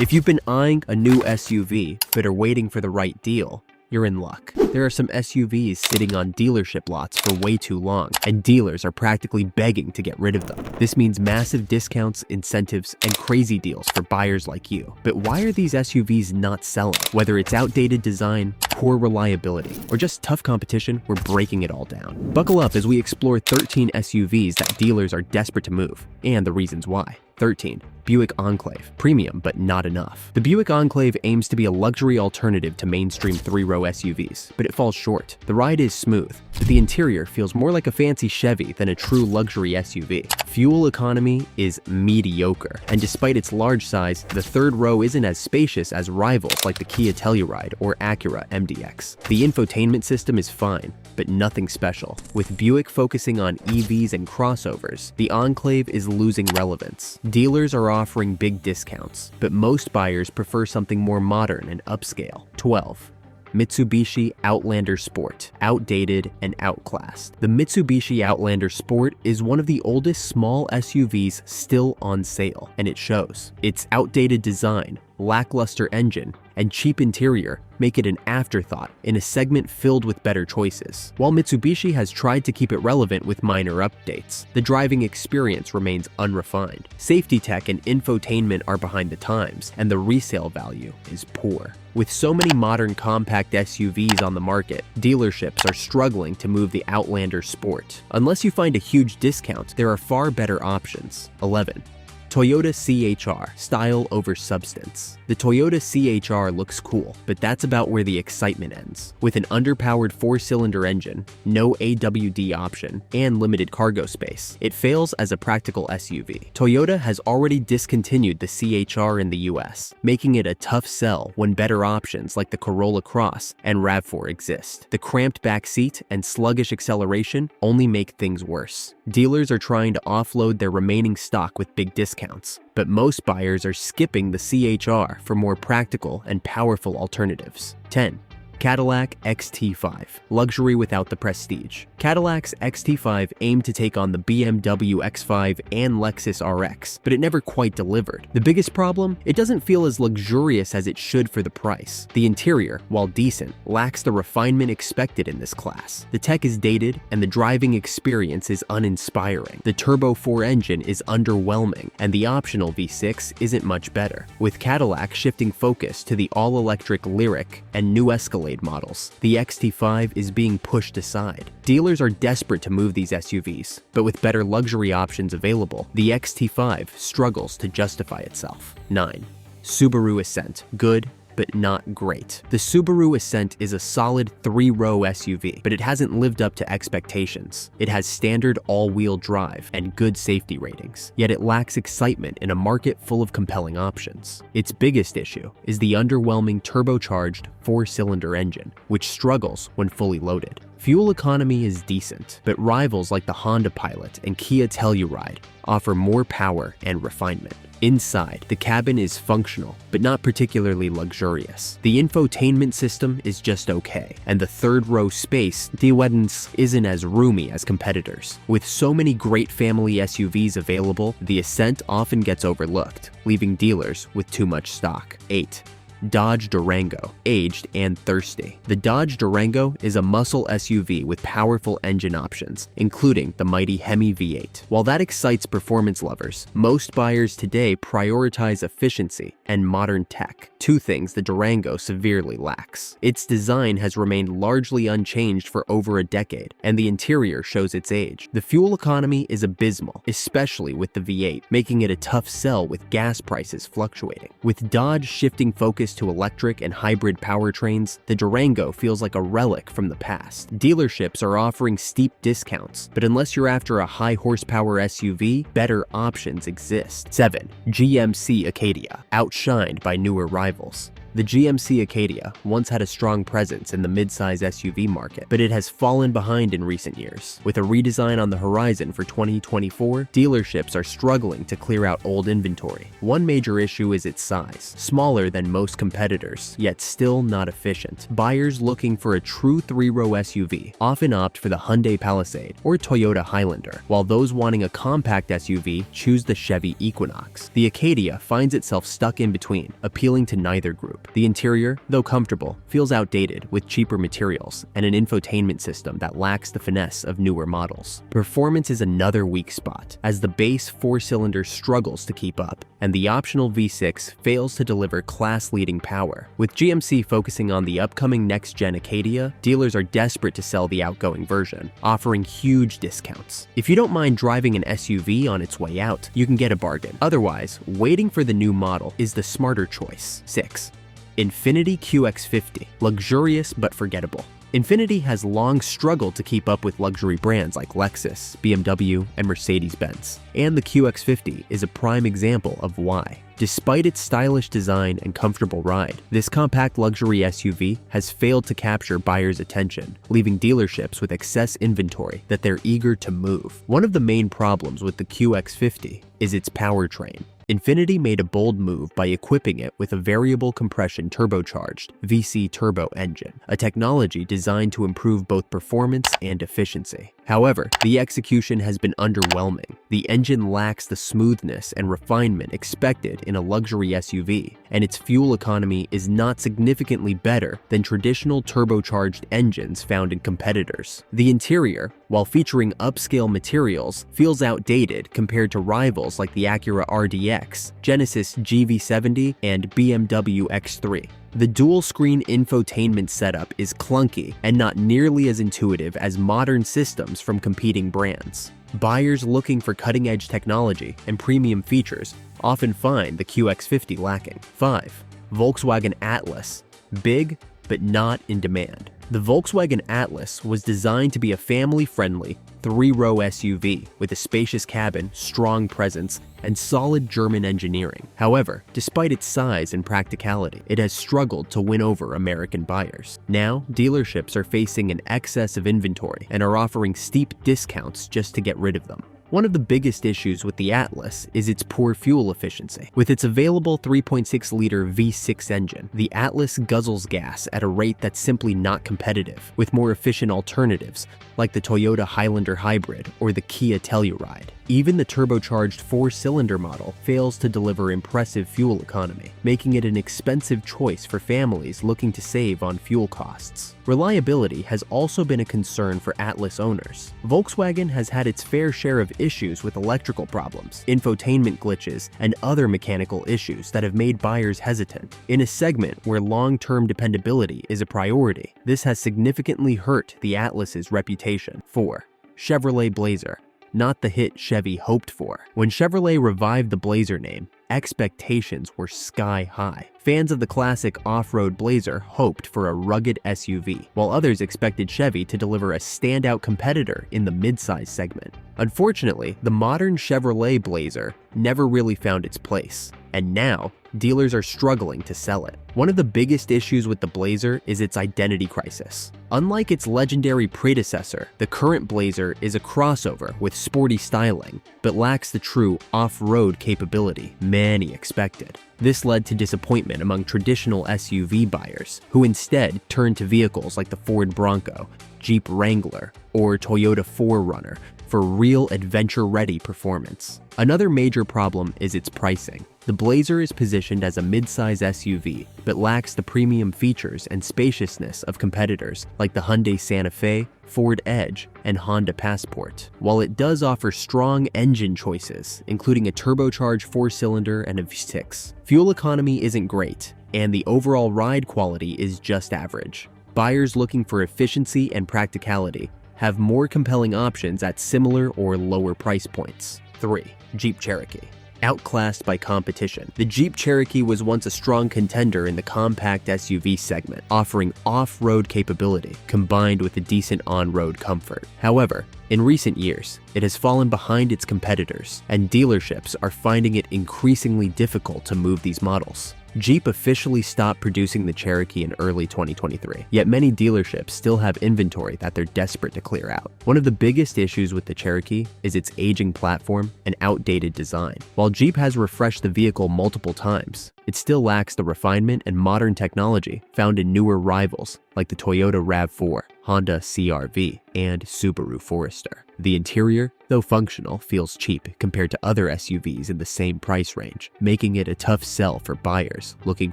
If you've been eyeing a new SUV but are waiting for the right deal, you're in luck. There are some SUVs sitting on dealership lots for way too long, and dealers are practically begging to get rid of them. This means massive discounts, incentives, and crazy deals for buyers like you. But why are these SUVs not selling? Whether it's outdated design, poor reliability, or just tough competition, we're breaking it all down. Buckle up as we explore 13 SUVs that dealers are desperate to move, and the reasons why. 13. Buick Enclave. Premium, but not enough. The Buick Enclave aims to be a luxury alternative to mainstream three-row SUVs, but it falls short. The ride is smooth, but the interior feels more like a fancy Chevy than a true luxury SUV. Fuel economy is mediocre, and despite its large size, the third row isn't as spacious as rivals like the Kia Telluride or Acura MDX. The infotainment system is fine, but nothing special. With Buick focusing on EVs and crossovers, the Enclave is losing relevance. Dealers are offering big discounts, but most buyers prefer something more modern and upscale. 12. Mitsubishi Outlander Sport. Outdated and outclassed. The Mitsubishi Outlander Sport is one of the oldest small SUVs still on sale, and it shows. Its outdated design, lackluster engine, and cheap interior make it an afterthought in a segment filled with better choices. While Mitsubishi has tried to keep it relevant with minor updates, the driving experience remains unrefined. Safety tech and infotainment are behind the times, and the resale value is poor. With so many modern compact SUVs on the market, dealerships are struggling to move the Outlander Sport. Unless you find a huge discount, there are far better options. 11. Toyota CHR. Style over substance. The Toyota CHR looks cool, but that's about where the excitement ends. With an underpowered 4-cylinder engine, no AWD option, and limited cargo space, it fails as a practical SUV. Toyota has already discontinued the CHR in the US, making it a tough sell when better options like the Corolla Cross and RAV4 exist. The cramped back seat and sluggish acceleration only make things worse. Dealers are trying to offload their remaining stock with big discounts, but most buyers are skipping the CHR for more practical and powerful alternatives. 10. Cadillac XT5. Luxury without the prestige. Cadillac's XT5 aimed to take on the BMW X5 and Lexus RX, but it never quite delivered. The biggest problem? It doesn't feel as luxurious as it should for the price. The interior, while decent, lacks the refinement expected in this class. The tech is dated, and the driving experience is uninspiring. The Turbo 4 engine is underwhelming, and the optional V6 isn't much better. With Cadillac shifting focus to the all-electric Lyriq and new Escalade models, the XT5 is being pushed aside. Dealers are desperate to move these SUVs, but with better luxury options available, the XT5 struggles to justify itself. 9. Subaru Ascent. Good, but not great. The Subaru Ascent is a solid 3-row SUV, but it hasn't lived up to expectations. It has standard all-wheel drive and good safety ratings, yet it lacks excitement in a market full of compelling options. Its biggest issue is the underwhelming turbocharged 4-cylinder engine, which struggles when fully loaded. Fuel economy is decent, but rivals like the Honda Pilot and Kia Telluride offer more power and refinement. Inside, the cabin is functional, but not particularly luxurious. The infotainment system is just okay, and the third-row space, isn't as roomy as competitors. With so many great family SUVs available, the Ascent often gets overlooked, leaving dealers with too much stock. 8. Dodge Durango. Aged and thirsty. The Dodge Durango is a muscle SUV with powerful engine options, including the mighty Hemi V8. While that excites performance lovers, most buyers today prioritize efficiency and modern tech, two things the Durango severely lacks. Its design has remained largely unchanged for over a decade, and the interior shows its age. The fuel economy is abysmal, especially with the V8, making it a tough sell with gas prices fluctuating. With Dodge shifting focus to electric and hybrid powertrains, the Durango feels like a relic from the past. Dealerships are offering steep discounts, but unless you're after a high-horsepower SUV, better options exist. 7. GMC Acadia. Outshined by newer rivals. The GMC Acadia once had a strong presence in the midsize SUV market, but it has fallen behind in recent years. With a redesign on the horizon for 2024, dealerships are struggling to clear out old inventory. One major issue is its size, smaller than most competitors, yet still not efficient. Buyers looking for a true three-row SUV often opt for the Hyundai Palisade or Toyota Highlander, while those wanting a compact SUV choose the Chevy Equinox. The Acadia finds itself stuck in between, appealing to neither group. The interior, though comfortable, feels outdated with cheaper materials and an infotainment system that lacks the finesse of newer models. Performance is another weak spot, as the base four-cylinder struggles to keep up, and the optional V6 fails to deliver class-leading power. With GMC focusing on the upcoming next-gen Acadia, dealers are desperate to sell the outgoing version, offering huge discounts. If you don't mind driving an SUV on its way out, you can get a bargain. Otherwise, waiting for the new model is the smarter choice. 6. Infiniti QX50, luxurious but forgettable. Infiniti has long struggled to keep up with luxury brands like Lexus, BMW, and Mercedes-Benz, and the QX50 is a prime example of why. Despite its stylish design and comfortable ride, this compact luxury SUV has failed to capture buyers' attention, leaving dealerships with excess inventory that they're eager to move. One of the main problems with the QX50 is its powertrain. Infiniti made a bold move by equipping it with a variable compression turbocharged VC turbo engine, a technology designed to improve both performance and efficiency. However, the execution has been underwhelming. The engine lacks the smoothness and refinement expected in a luxury SUV, and its fuel economy is not significantly better than traditional turbocharged engines found in competitors. The interior, while featuring upscale materials, feels outdated compared to rivals like the Acura RDX, Genesis GV70, and BMW X3. The dual-screen infotainment setup is clunky and not nearly as intuitive as modern systems from competing brands. Buyers looking for cutting-edge technology and premium features often find the QX50 lacking. 5. Volkswagen Atlas, big but not in demand. The Volkswagen Atlas was designed to be a family-friendly, three-row SUV with a spacious cabin, strong presence, and solid German engineering. However, despite its size and practicality, it has struggled to win over American buyers. Now, dealerships are facing an excess of inventory and are offering steep discounts just to get rid of them. One of the biggest issues with the Atlas is its poor fuel efficiency. With its available 3.6-liter V6 engine, the Atlas guzzles gas at a rate that's simply not competitive with more efficient alternatives like the Toyota Highlander Hybrid or the Kia Telluride. Even the turbocharged four-cylinder model fails to deliver impressive fuel economy, making it an expensive choice for families looking to save on fuel costs. Reliability has also been a concern for Atlas owners. Volkswagen has had its fair share of issues with electrical problems, infotainment glitches, and other mechanical issues that have made buyers hesitant. In a segment where long-term dependability is a priority, this has significantly hurt the Atlas's reputation. 4. Chevrolet Blazer, not the hit Chevy hoped for. When Chevrolet revived the Blazer name, expectations were sky high. Fans of the classic off-road Blazer hoped for a rugged SUV, while others expected Chevy to deliver a standout competitor in the midsize segment. Unfortunately, the modern Chevrolet Blazer never really found its place, and now dealers are struggling to sell it. One of the biggest issues with the Blazer is its identity crisis. Unlike its legendary predecessor, the current Blazer is a crossover with sporty styling, but lacks the true off-road capability many expected. This led to disappointment among traditional SUV buyers, who instead turned to vehicles like the Ford Bronco, Jeep Wrangler, or Toyota 4Runner for real adventure-ready performance. Another major problem is its pricing. The Blazer is positioned as a midsize SUV, but lacks the premium features and spaciousness of competitors like the Hyundai Santa Fe, Ford Edge, and Honda Passport. While it does offer strong engine choices, including a turbocharged four-cylinder and a V6, fuel economy isn't great, and the overall ride quality is just average. Buyers looking for efficiency and practicality have more compelling options at similar or lower price points. 3. Jeep Cherokee. Outclassed by competition, the Jeep Cherokee was once a strong contender in the compact SUV segment, offering off-road capability combined with a decent on-road comfort. However, in recent years, it has fallen behind its competitors, and dealerships are finding it increasingly difficult to move these models. Jeep officially stopped producing the Cherokee in early 2023, yet many dealerships still have inventory that they're desperate to clear out. One of the biggest issues with the Cherokee is its aging platform and outdated design. While Jeep has refreshed the vehicle multiple times, it still lacks the refinement and modern technology found in newer rivals like the Toyota RAV4, Honda CR-V, and Subaru Forester. The interior, though functional, feels cheap compared to other SUVs in the same price range, making it a tough sell for buyers looking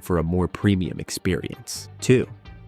for a more premium experience. 2.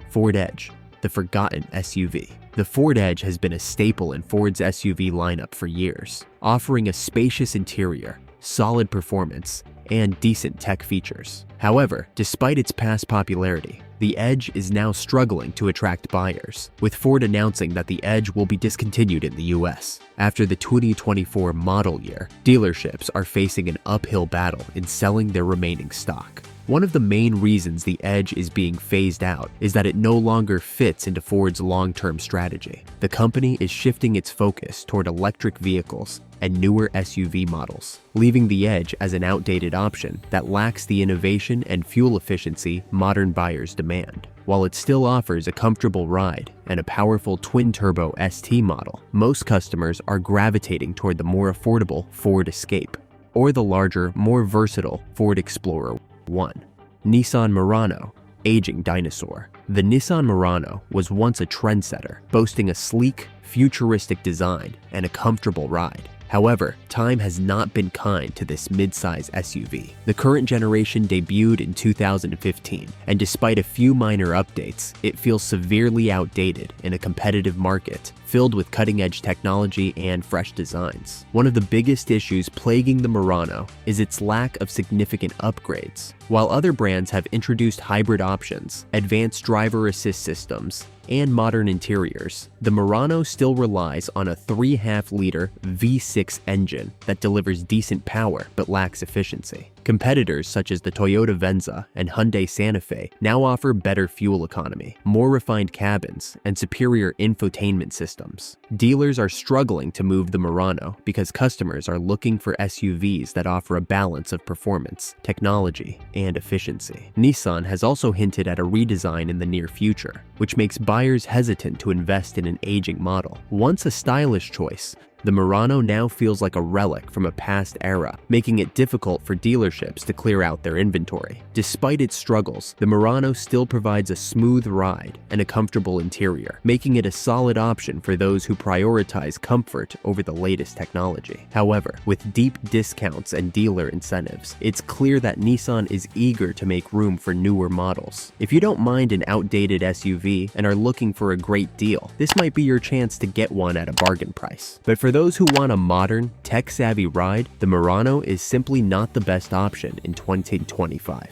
Ford Edge, the forgotten SUV. The Ford Edge has been a staple in Ford's SUV lineup for years, offering a spacious interior, solid performance, and decent tech features. However, despite its past popularity, the Edge is now struggling to attract buyers, with Ford announcing that the Edge will be discontinued in the US. After the 2024 model year, dealerships are facing an uphill battle in selling their remaining stock. One of the main reasons the Edge is being phased out is that it no longer fits into Ford's long-term strategy. The company is shifting its focus toward electric vehicles and newer SUV models, leaving the Edge as an outdated option that lacks the innovation and fuel efficiency modern buyers demand. While it still offers a comfortable ride and a powerful twin-turbo ST model, most customers are gravitating toward the more affordable Ford Escape or the larger, more versatile Ford Explorer 1. Nissan Murano, aging dinosaur. The Nissan Murano was once a trendsetter, boasting a sleek, futuristic design and a comfortable ride. However, time has not been kind to this mid-size SUV. The current generation debuted in 2015, and despite a few minor updates, it feels severely outdated in a competitive market filled with cutting-edge technology and fresh designs. One of the biggest issues plaguing the Murano is its lack of significant upgrades. While other brands have introduced hybrid options, advanced driver assist systems, and modern interiors, the Murano still relies on a 3.5-liter V6 engine that delivers decent power but lacks efficiency. Competitors such as the Toyota Venza and Hyundai Santa Fe now offer better fuel economy, more refined cabins, and superior infotainment systems. Dealers are struggling to move the Murano because customers are looking for SUVs that offer a balance of performance, technology, and efficiency. Nissan has also hinted at a redesign in the near future, which makes buyers hesitant to invest in an aging model. Once a stylish choice, the Murano now feels like a relic from a past era, making it difficult for dealerships to clear out their inventory. Despite its struggles, the Murano still provides a smooth ride and a comfortable interior, making it a solid option for those who prioritize comfort over the latest technology. However, with deep discounts and dealer incentives, it's clear that Nissan is eager to make room for newer models. If you don't mind an outdated SUV and are looking for a great deal, this might be your chance to get one at a bargain price. But for those who want a modern, tech-savvy ride, the Murano is simply not the best option in 2025.